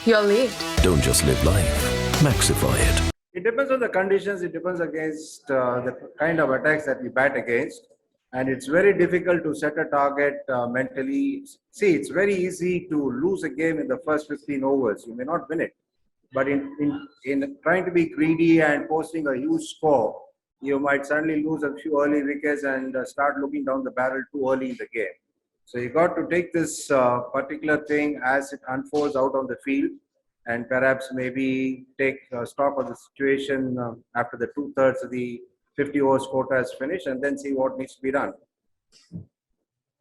You're late. Don't just live life, maxify it. It depends on the conditions. It depends against the kind of attacks that we bat against. And it's very difficult to set a target mentally. See, it's very easy to lose a game in the first 15 overs. You may not win it. But in trying to be greedy and posting a huge score, you might suddenly lose a few early wickets and start looking down the barrel too early in the game. So you got to take this particular thing as it unfolds out on the field, and perhaps maybe take stock of the situation after the two-thirds of the 50 overs quota is finished, and then see what needs to be done.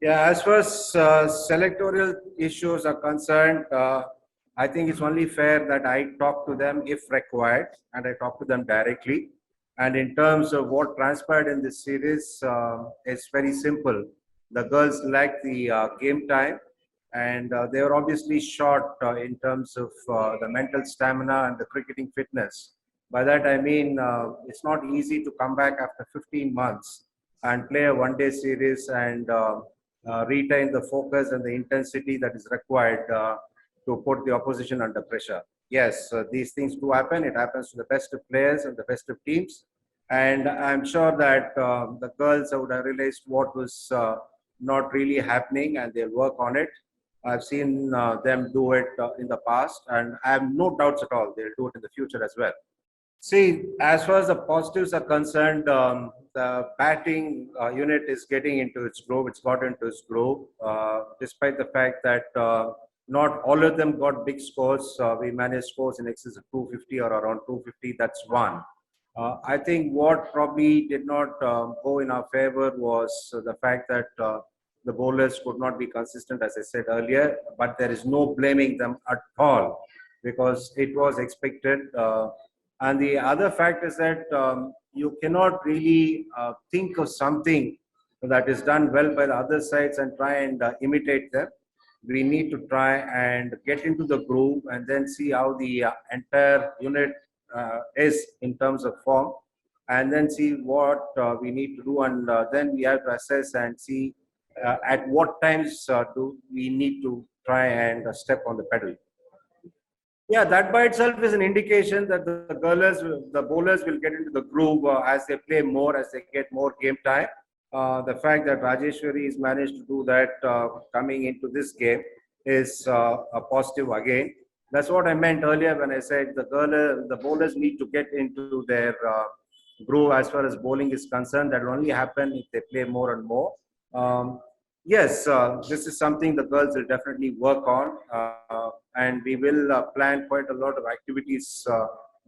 Yeah, as far as selectorial issues are concerned, I think it's only fair that I talk to them if required, and I talk to them directly. And in terms of what transpired in this series, it's very simple. The girls lacked the game time, and they were obviously short in terms of the mental stamina and the cricketing fitness. By that I mean it's not easy to come back after 15 months and play a one-day series and retain the focus and the intensity that is required to put the opposition under pressure. Yes, these things do happen. It happens to the best of players and the best of teams. And I'm sure that the girls would have realized what was not really happening, and they'll work on it. I've seen them do it in the past, and I have no doubts at all they'll do it in the future as well. See, as far as the positives are concerned, the batting unit is getting into its groove. It's got into its groove, despite the fact that not all of them got big scores. We managed scores in excess of 250 or around 250. That's one. I think what probably did not go in our favor was the fact that the bowlers could not be consistent, as I said earlier, but there is no blaming them at all because it was expected. And the other fact is that you cannot really think of something that is done well by the other sides and try and imitate them. We need to try and get into the groove and then see how the entire unit is in terms of form, and then see what we need to do, and then we have to assess and see at what times do we need to try and step on the pedal. Yeah, that by itself is an indication that the bowlers will get into the groove as they play more, as they get more game time. The fact that Rajeshwari has managed to do that coming into this game is a positive again. That's what I meant earlier when I said the bowlers need to get into their groove as far as bowling is concerned. That will only happen if they play more and more. Yes, this is something the girls will definitely work on, and we will plan quite a lot of activities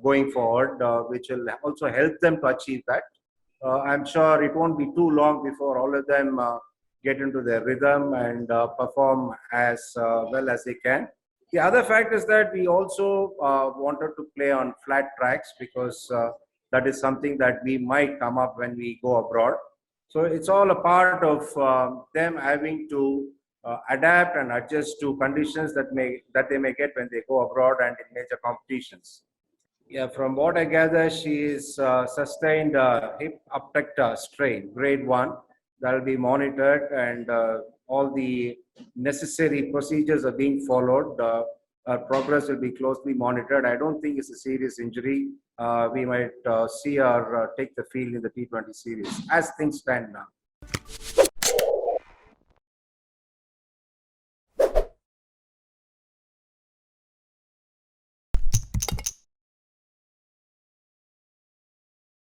going forward, which will also help them to achieve that. I'm sure it won't be too long before all of them get into their rhythm and perform as well as they can. The other fact is that we also wanted to play on flat tracks because that is something that we might come up when we go abroad. So it's all a part of them having to adapt and adjust to conditions that they may get when they go abroad and in major competitions. Yeah, from what I gather, she is sustained hip abductor strain, grade 1. That will be monitored, and all the necessary procedures are being followed. Her progress will be closely monitored. I don't think it's a serious injury. We might see her take the field in the T20 series as things stand now.